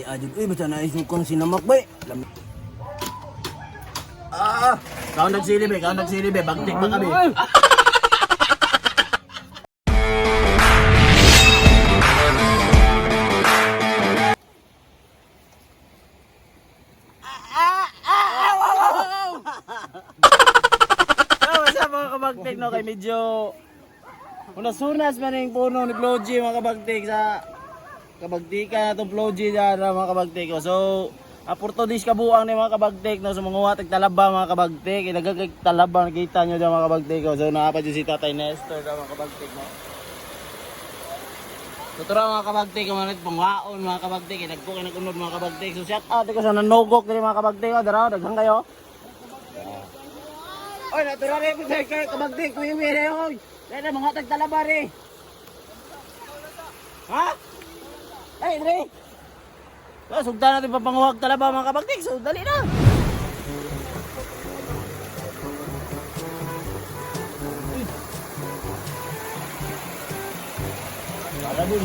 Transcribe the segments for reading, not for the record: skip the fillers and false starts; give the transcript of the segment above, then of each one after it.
ajud. Uy, basta naisukang sinamak ba? Ah! Kau nagsilib eh, bagtik pa kami. Sa mga kabagtik no, kay medyo unasunas man yung puno ni Floji mga kabagtik sa kabagtika na itong Floji dyan mga kabagtik ko. So, apurtodis kabuang ni mga kabagtik no, sa mga watag talaba mga kabagtik, inagagag talaba nakita nyo dyan mga kabagtik ko. So, nakapad yung si Tatay Nestor dyan mga kabagtik no. Tutura mga kabagtik, mga pangwaon mga kabagtik, nagkukin nag-unod mga kabagtik. So, shout out ko sa nanugok din mga kabagtik ko, daraw, daghang kayo. Oy, natura rin po kayo kabagtik, kuya Mire, oy. Kaya na mga tagtalaba rin. Ha? Ay, Dre. So, sugdan natin papanguhag talaba mga kabagtik, so dali na. Alabun.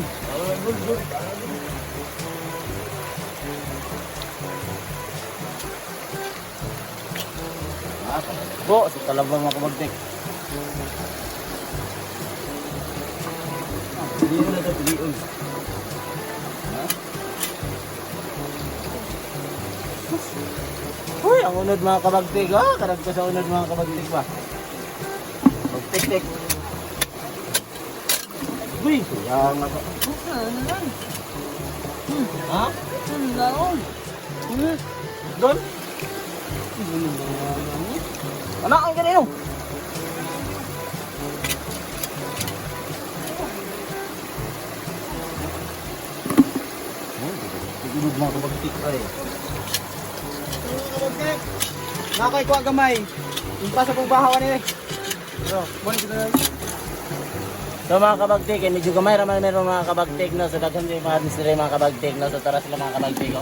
Po, sa talaba mga kabagtik. Piliun na ito, piliun. Uy, ang unod mga kabagtik ha? Karag ko sa unod mga kabagtik ba? Magtik-tik. Uy, kaya nga ba? Ano lang? Ha? Ano lang? Doon? Anak, ang ganyan. Sigurog mga kabagtik ay. Kabagtik! Nakay ko ang gamay. Yung pa sa pong bahawan eh. Bro, buwan kita na. So mga kabagtik, medyo gamay raman meron mga kabagtik no. So daghan din mga disire mga kabagtik no. So tara sila mga kabagtik ko.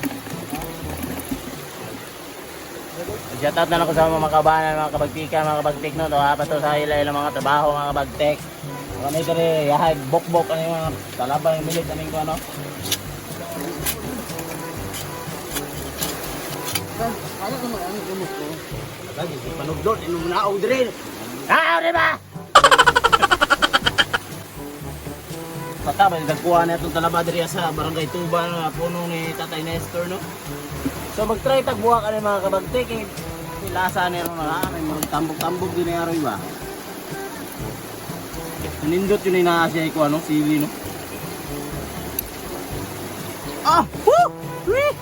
Shoutout na lang ko sa mga kabanan, mga kabagtikan, mga kabagtik no. Ito pa to sa ilang mga trabaho mga kabagtik. Kami kare yahay bok-bok ano yung mga talaba yung milit aming ko ano. Ano ko mag-ano gumot ko? Lagi si panugdot inong naaw din. Naaw di ba? Pataba nagkuha na itong talaba diri sa Barangay Tuba na puno ni Tatay Nestor no. So mag-try tagbuha ka mga kabagtik eh. Lasa na rin na may tambog-tambog din na aroy ba? Nindot yun yung nakasya ko ano, sili no? Ah! Woo! Wee!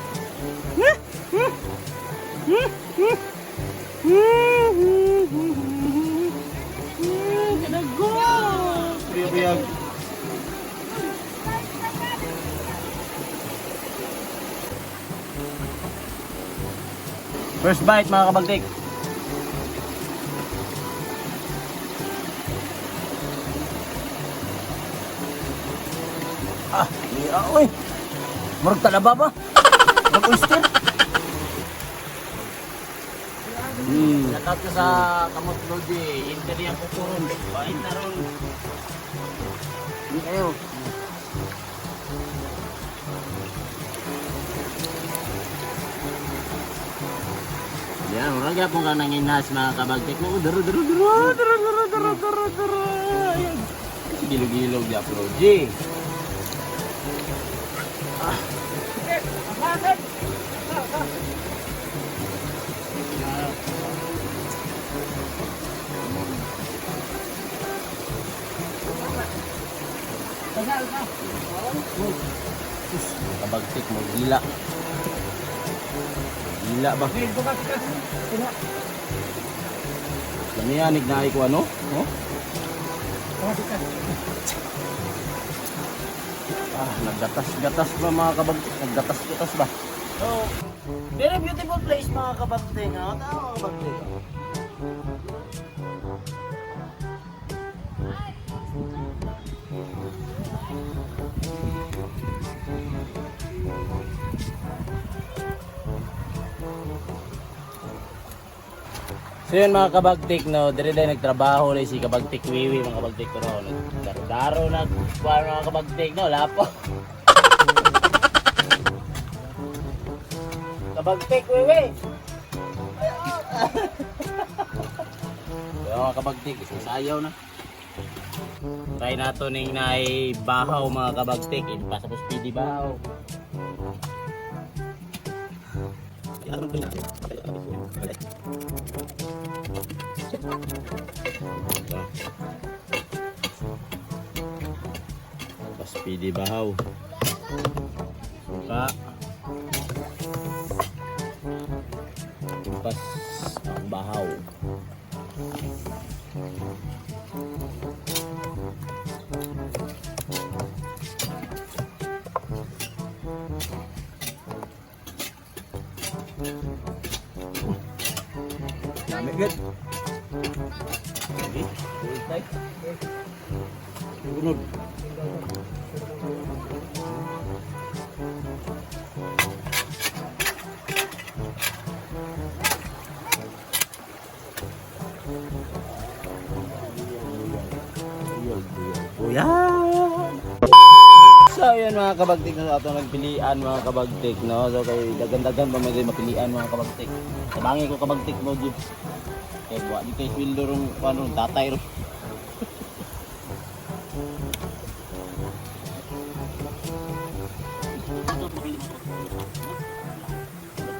Wee! Wee! Wee! Wee! Wee! Kanago! Priyag-priyag. First bite mga kabagtik. Ah, iya oy. Murag talaba ba? Murag oyster. Nakat ko sa kamot Lodi, interior ko puron, bain na ron. Hindi kayo. Yan, orang gyapon ka nanginas mga kabagtik mo. Daro. Ayan. Gilog-gilog gyapon. G. Ah. Bakit? Kabagtik mo gila. Gila ba? Lamiyanig na ko ano? Oh? Ah, naggatas-gatas ba mga kabagtik? Naggatas-gatas ba? So, very beautiful place mga kabagtik. Tama mga kabagtik. So yun mga kabagtik no, dire nagtrabaho rin si kabagtik Wiwi mga kabagtik ko no. Nagdaro-daro mga kabagtik no, lapo. Kabagtik, wewe. Kaya mga kabagtik, isasayaw na. Try nato ning naay bahaw mga kabagtik. Pas sa speedy bahaw. Pas speedy bahaw. Suka. Pas ang bahaw. Dami good. Okay, full type. Unod. So yun mga kabagtik na ato nagpilian mga kabagtik no. So kay dagan-dagan pa may mapilian mga kabagtik. Tabangi ko kabagtik mo jud. Kay wa di kay sweldo rong ano tatay ro.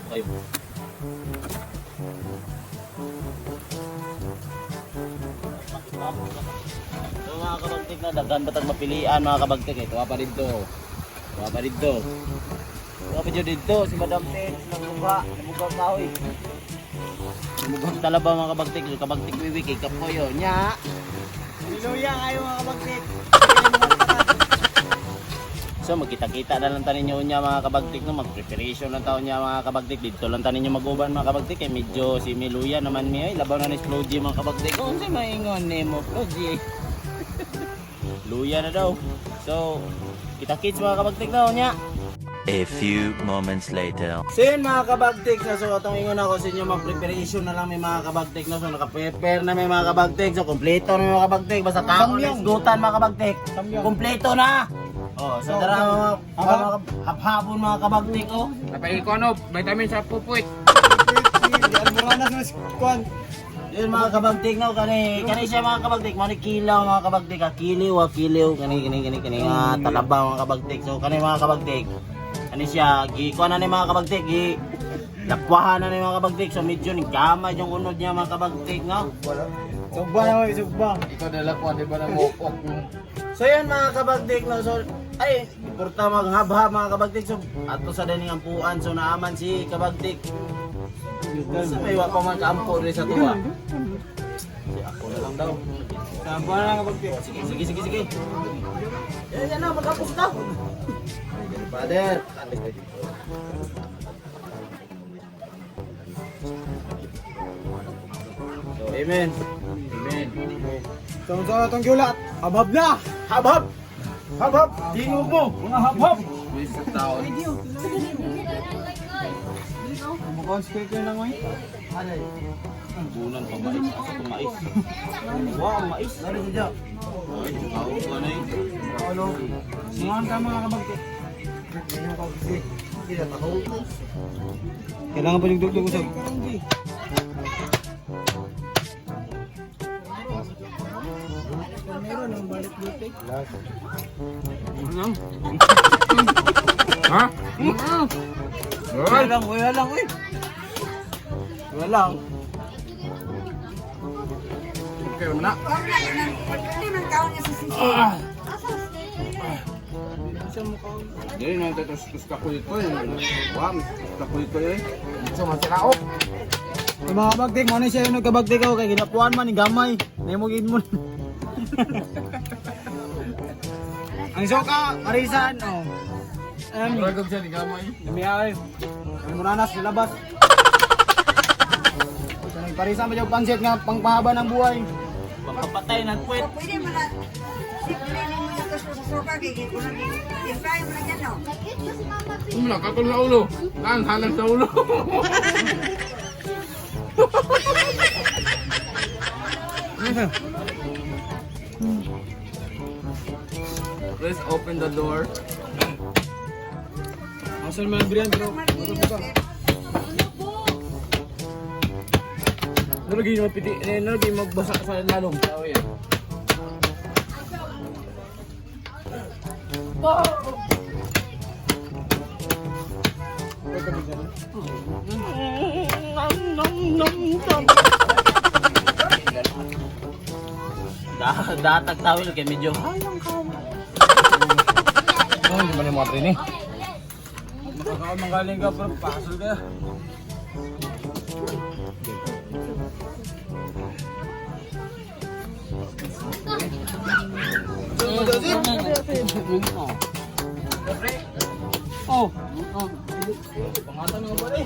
Kayo. So mga kabagtik na dagan batang mapilian mga kabagtik ito pa dito. Ito pa dito. Ito pa dito si Madam Ten namuga kahoy. Namugang talaba mga kabagtik, kabagtik wiwik ikapoyo nya. Haleluya kayo mga kabagtik. So magkita-kita na lang tanin nyo niya mga kabagtik no, mag-preparation lang taon niya mga kabagtik. Dito lang tanin nyo mag-uban mga kabagtik kay medyo si Miluya naman mi ay labaw na ni Floji mga kabagtik. Kung si maingon ni mo Floji. Luya na daw. So kita-kits mga kabagtik daw niya. A few moments later. So yun mga kabagtik na so atong ingon ako sa inyo mag-preparation na lang may mga kabagtik na so naka-prepare na may mga kabagtik. So kompleto na may mga kabagtik basta kaon isgutan mga kabagtik. Kompleto na. Oh, so tara mga hapon mga kabagtik oh. Napay ko ano, vitamin sa pupuit. Almoranas na kwan. Yun mga kabagtik no kani siya mga kabagtik mo ni kilaw mga kabagtik kiliw kani nga talaba mga kabagtik. So kani mga kabagtik kani siya gi kuan na ni mga kabagtik gi lapwahan na ni mga kabagtik. So medyo ni gamay yung unod niya mga kabagtik no. Sugba na mo sugba. Ikaw dala ko di ba na mopok. So yan mga kabagtik no so ay importa maghaba mga kabagtik. So ato sa dining ampuan so naaman si kabagtik. Sa may wa pa man kaampo rin sa tuwa. Si ako na lang daw. Kaampo na lang kabagtik. Sige. Yan na magkapos daw. Father. So amen. Sama-sama itong gulat. Habab na! Habab! Tingog mo! Mga habab! Isang taon. Mukhang ko na ngayon. Ang bunan pa mais. Asa itong mais? Wow, mais. Dari siya. Ay, tao ka na eh. Ano? Singahan ka mga kabagtik. Kailangan pa yung dugdug usap. Meron ng balik dito. Ha? Wala lang eh. Wala. Okay, mana? Jadi nanti terus kakulit ko eh. Wam, kakulit ko eh. So masih laok. Mga kabagtik, mo na siya yung nagkabagtik ako kay ginapuan man, gamay. Nemogin mo. Ang soka, Marisan, oh. Ragog siya ni gamay. Namiyay. Ang muranas, nilabas. Parisan pa yung pansit nga, pangpahaba ng buhay. Pampapatay ng puwet. Pwede mo na. Simple na mo yung gusto sa sopa. Gigit ko lang. Impay mo na dyan, no? Nakakul sa ulo. Halang sa ulo. Please open the door. Asan man brian bro? Nalagay mo piti, nalagay magbasa sa lalong. Datag tawil kay medyo hayang ka. Oh, hindi man yung mga training. Makakaon ng galing ka, pero pasol ka. Oh, pangatan nga ba eh?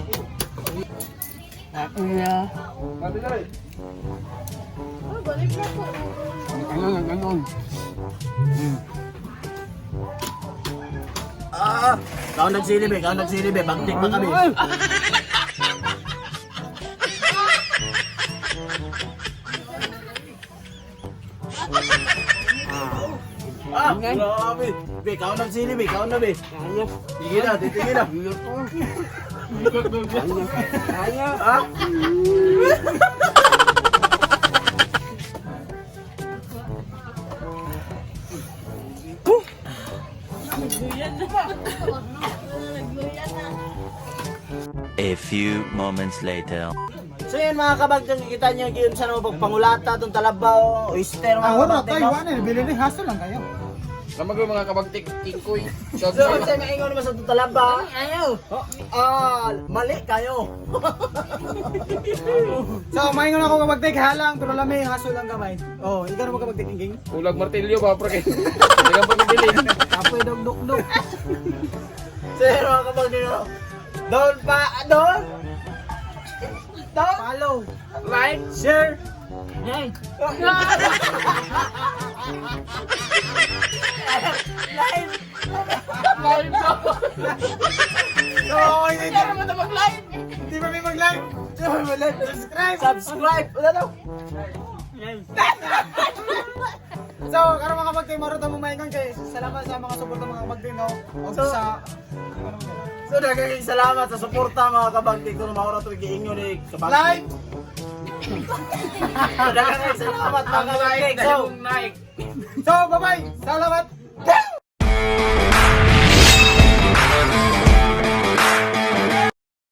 Mati na rin. Ganon. Kau nagsilib eh, bagtik pa kami. Grabe. Be, kau nagsilib eh, kau na be. Sige na, titigil na. Ah? A few moments later. So yun mga kabagtang, kita nyo yun sa mga pangulata, itong talabaw, oyster mga Wala kabagtang. tayo, ano eh, bilhin eh, hassle lang kayo. Sama ko mga kabagtik tingkoy. So, sa maingon naman sa itong talabaw, ayaw. Mali kayo. So, maingon ako kapag halang, pero lamay, hassle lang kamay. Oh, ikaw naman kapag king. Ulag martilyo ba pre? Hindi ka pagbibilin. Kapoy dog. So yun mga kabagtang, doon pa, doon. Follow. Like, share. Yay. Live. So, hindi naman na mag-live. Hindi pa may mag-live. Subscribe. Ano daw? So, karon mga kapag marot ang maingon kay salamat sa mga suporta mga kapag no. O So- sa So daghang salamat sa suporta mga kabagtik kung maura to giingon ni kabagtik. live. So daghang salamat mga kabagtik. So Nike. So, bye-bye. Salamat.